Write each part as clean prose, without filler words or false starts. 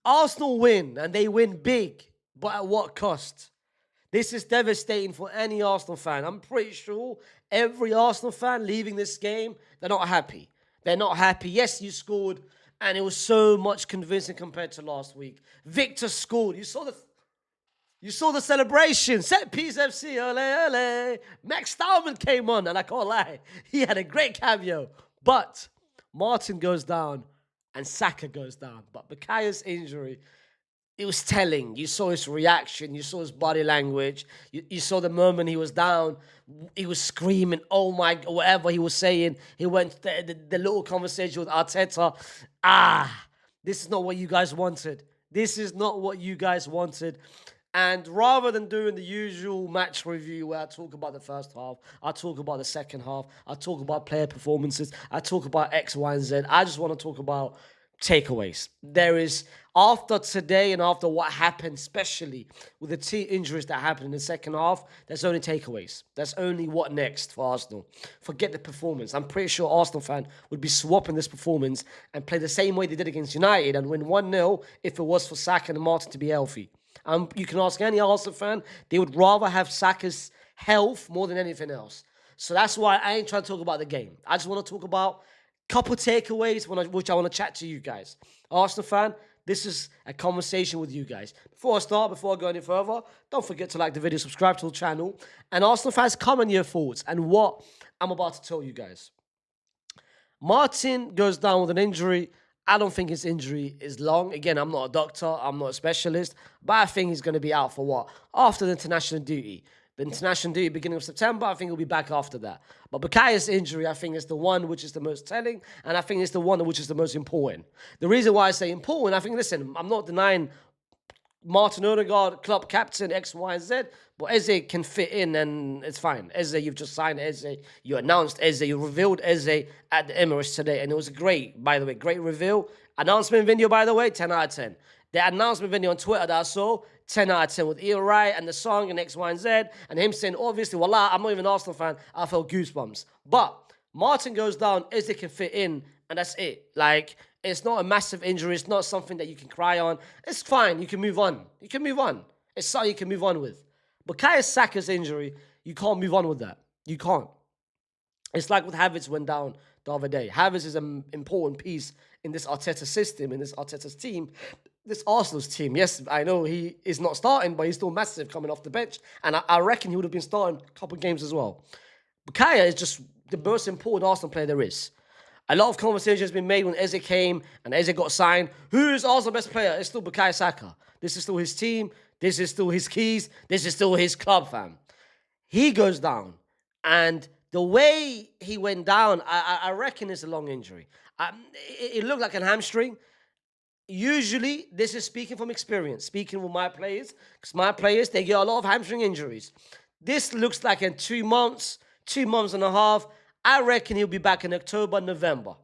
Arsenal win, and they win big, but at what cost? This is devastating for any Arsenal fan. I'm pretty sure every Arsenal fan leaving this game, they're not happy. They're not happy. Yes, you scored, and it was so much convincing compared to last week. Victor scored. You saw the celebration. Set piece FC, ole, ole. Max Stallman came on, and I can't lie, he had a great cameo. But Martin goes down, and Saka goes down. But Bukayo's injury, it was telling. You saw his reaction. You saw his body language. You saw the moment he was down. He was screaming, oh my, whatever he was saying. He went the little conversation with Arteta. This is not what you guys wanted. This is not what you guys wanted. And rather than doing the usual match review where I talk about the first half, I talk about the second half, I talk about player performances, I talk about X, Y, and Z, I just want to talk about takeaways. There is, after today and after what happened, especially with the two injuries that happened in the second half, there's only takeaways. There's only what next for Arsenal. Forget the performance. I'm pretty sure Arsenal fan would be swapping this performance and play the same way they did against United and win 1-0 if it was for Saka and Martin to be healthy. You can ask any Arsenal fan, they would rather have Saka's health more than anything else. So that's why I ain't trying to talk about the game. I just want to talk about a couple takeaways which I want to chat to you guys. Arsenal fan, this is a conversation with you guys. Before I go any further, don't forget to like the video, subscribe to the channel. And Arsenal fans, comment your thoughts and what I'm about to tell you guys. Martin goes down with an injury. I don't think his injury is long. Again, I'm not a doctor. I'm not a specialist. But I think he's going to be out for what? After the international duty. The international duty beginning of September, I think he'll be back after that. But Bukayo's injury, I think, is the one which is the most telling. And I think it's the one which is the most important. The reason why I say important, I think, listen, I'm not denying Martin Odegaard, club captain, X, Y, and Z. But Eze can fit in and it's fine. Eze, you've just signed Eze. You announced Eze. You revealed Eze at the Emirates today. And it was great, by the way, great reveal. Announcement video, by the way, 10 out of 10. The announcement video on Twitter that I saw, 10 out of 10 with Ian Wright and the song and X, Y, and Z. And him saying, obviously, wallah, I'm not even an Arsenal fan. I felt goosebumps. But Martin goes down, Eze can fit in, and that's it. Like, it's not a massive injury. It's not something that you can cry on. It's fine. You can move on. You can move on. It's something you can move on with. But Bukayo Saka's injury, you can't move on with that. You can't. It's like what Havertz went down the other day. Havertz is an important piece in this Arteta system, in this Arteta's team, this Arsenal's team. Yes, I know he is not starting, but he's still massive coming off the bench. And I reckon he would have been starting a couple of games as well. Bukayo is just the most important Arsenal player there is. A lot of conversation has been made when Eze came and Eze got signed. Who is Arsenal's best player? It's still Bukayo Saka. This is still his team. This is still his keys. This is still his club, fam. He goes down. And the way he went down, I reckon it's a long injury. It looked like a hamstring. Usually, this is speaking from experience, speaking with my players. Because my players, they get a lot of hamstring injuries. This looks like in 2 months, 2 months and a half. I reckon he'll be back in October, November.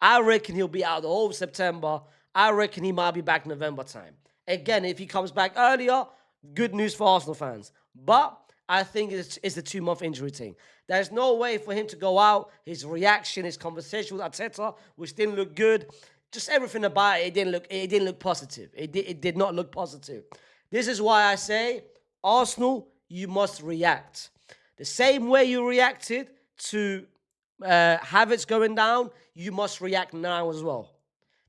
I reckon he'll be out the whole of September. I reckon he might be back November time. Again, if he comes back earlier, good news for Arsenal fans. But I think it's a 2-month injury thing. There's no way for him to go out. His reaction, his conversation with Arteta, which didn't look good. Just everything about it didn't look positive. It did not look positive. This is why I say, Arsenal, you must react. The same way you reacted to Havertz going down, you must react now as well.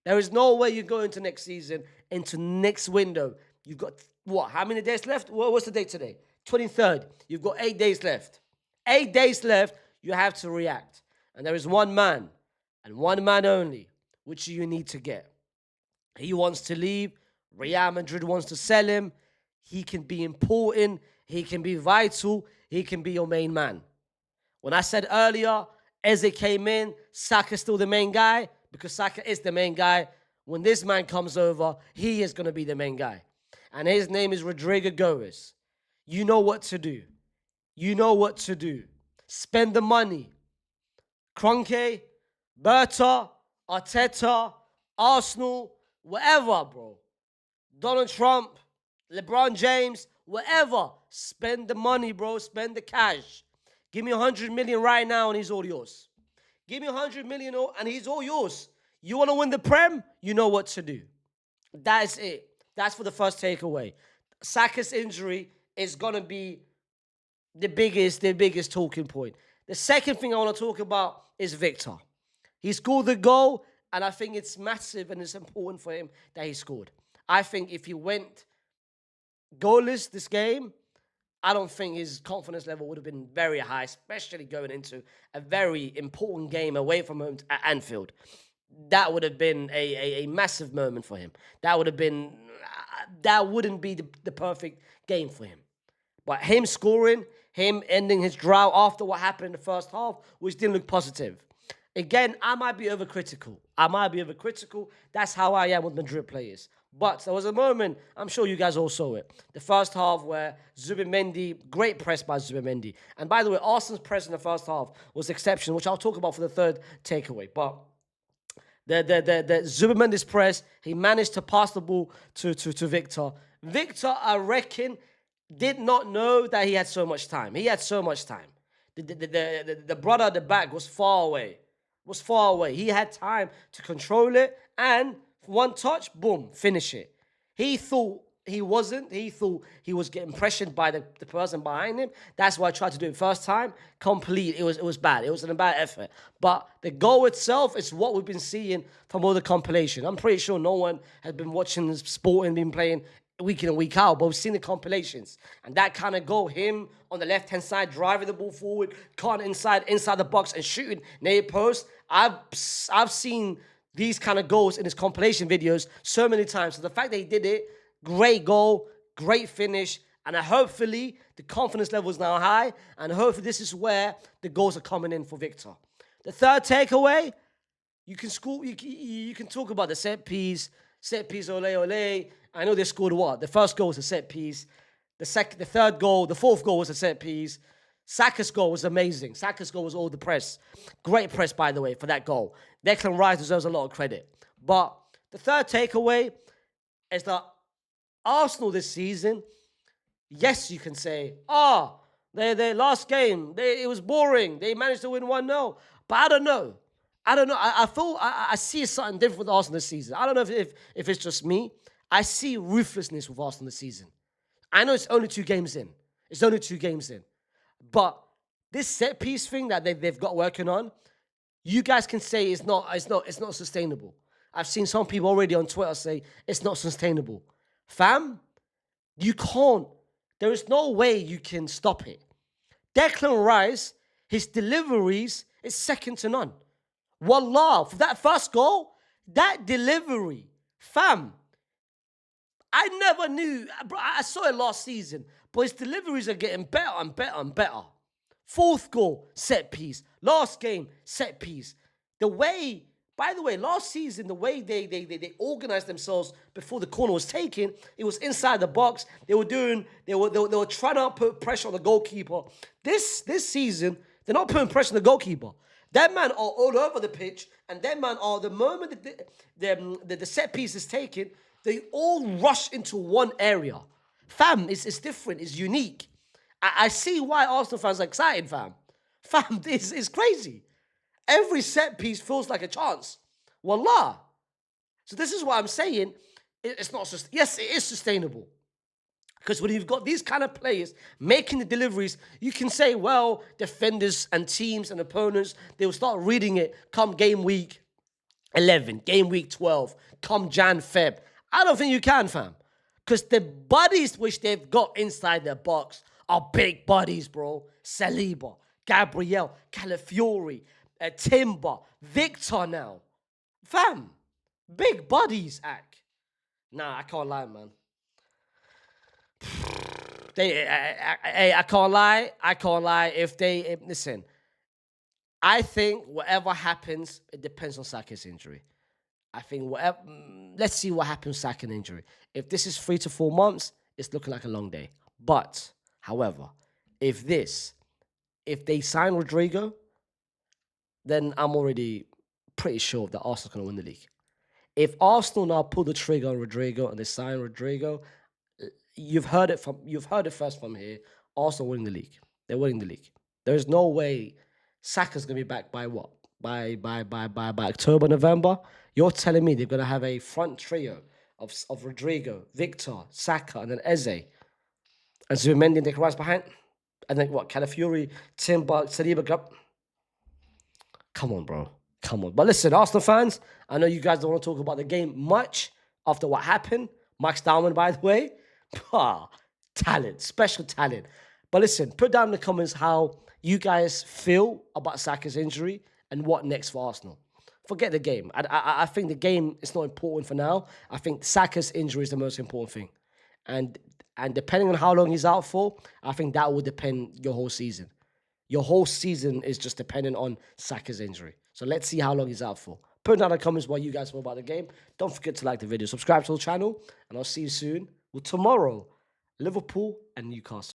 There is no way you go into next season, into next window. You've got, what, how many days left? What's the date today? 23rd. You've got 8 days left. 8 days left, you have to react. And there is one man, and one man only, which you need to get. He wants to leave. Real Madrid wants to sell him. He can be important. He can be vital. He can be your main man. When I said earlier, Eze came in, Saka's still the main guy, because Saka is the main guy. When this man comes over, he is going to be the main guy. And his name is Rodrigo Goes. You know what to do. You know what to do. Spend the money. Kroenke, Berta, Arteta, Arsenal, whatever, bro. Donald Trump, LeBron James, whatever. Spend the money, bro. Spend the cash. Give me 100 million right now and he's all yours. Give me 100 million and he's all yours. You want to win the Prem? You know what to do. That is it. That's for the first takeaway. Saka's injury is gonna be the biggest talking point. The second thing I want to talk about is Victor. He scored the goal, and I think it's massive and it's important for him that he scored. I think if he went goalless this game, I don't think his confidence level would have been very high, especially going into a very important game away from home at Anfield. That would have been a massive moment for him. That wouldn't be the perfect game for him. But him scoring, him ending his drought after what happened in the first half, which didn't look positive. Again, I might be overcritical. That's how I am with Madrid players. But there was a moment, I'm sure you guys all saw it. The first half where Zubimendi, great press by Zubimendi. And by the way, Arsenal's press in the first half was exceptional, which I'll talk about for the third takeaway. But the Zubimendi's press, he managed to pass the ball to Victor. Victor, I reckon, did not know that he had so much time. He had so much time. The brother at the back was far away. He had time to control it, and one touch, boom, finish it. He thought he wasn't. He thought he was getting pressured by the person behind him. That's why I tried to do it first time. Complete. It was bad. It was a bad effort. But the goal itself is what we've been seeing from all the compilation. I'm pretty sure no one has been watching sport and been playing week in and week out, but we've seen the compilations. And that kind of goal, him on the left-hand side, driving the ball forward, cutting inside the box and shooting near post. I've seen these kind of goals in his compilation videos so many times. So the fact that he did it, great goal, great finish, and hopefully the confidence level is now high, and hopefully this is where the goals are coming in for Victor. The third takeaway, you can talk about the set piece, ole ole. I know they scored what? The first goal was a set piece. The fourth goal was a set piece. Saka's goal was amazing. Saka's goal was all the press. Great press, by the way, for that goal. Declan Rice deserves a lot of credit. But the third takeaway is that Arsenal this season, yes, you can say, they last game, it was boring. They managed to win 1-0. But I don't know. I see something different with Arsenal this season. I don't know if it's just me. I see ruthlessness with Arsenal this season. I know it's only 2 games in. But this set piece thing that they've got working on, you guys can say it's not sustainable. I've seen some people already on Twitter say it's not sustainable. Fam, you can't. There is no way you can stop it. Declan Rice, his deliveries is second to none. Wallah, for that first goal, that delivery, fam, I never knew. I saw it last season, but his deliveries are getting better and better and better. Fourth goal, set piece. Last game, set piece. By the way, last season, the way they organized themselves before the corner was taken, it was inside the box. They were trying to put pressure on the goalkeeper. This season, they're not putting pressure on the goalkeeper. That man are all over the pitch, and that man are, the moment that the set piece is taken, they all rush into one area. Fam, it's different, it's unique. I see why Arsenal fans are excited, fam. Fam, this is crazy. Every set piece feels like a chance. Wallah. So this is what I'm saying. It's not just, yes, it is sustainable. Because when you've got these kind of players making the deliveries, you can say, well, defenders and teams and opponents, they will start reading it come game week 11, game week 12, come Jan, Feb. I don't think you can, fam. Because the bodies which they've got inside their box are big bodies, bro. Saliba, Gabriel, Calafiori, Timber, Victor now. Fam, big bodies, Ak. Nah, I can't lie, man. I can't lie. Listen, I think whatever happens, it depends on Saka's injury. I think let's see what happens with Saka's injury. If this is 3 to 4 months, it's looking like a long day. But, however, if they sign Rodrigo, then I'm already pretty sure that Arsenal's going to win the league. If Arsenal now pull the trigger on Rodrigo and they sign Rodrigo, you've heard it first from here. Arsenal winning the league. They're winning the league. There's no way Saka's gonna be back by what? By October, November. You're telling me they're gonna have a front trio of Rodrigo, Victor, Saka, and then Eze. And Zubimendi and Declan Rice behind. And then what? Calafiori, Timber, Saliba. Come on, bro. Come on. But listen, Arsenal fans, I know you guys don't want to talk about the game much after what happened. Max Darwin, by the way. Talent, special talent. But listen, put down in the comments how you guys feel about Saka's injury and what next for Arsenal. Forget the game. I think the game is not important for now. I think Saka's injury is the most important thing. And depending on how long he's out for, I think that will depend your whole season. Your whole season is just dependent on Saka's injury. So let's see how long he's out for. Put down in the comments what you guys feel about the game. Don't forget to like the video, subscribe to the channel, and I'll see you soon. Well, tomorrow, Liverpool and Newcastle.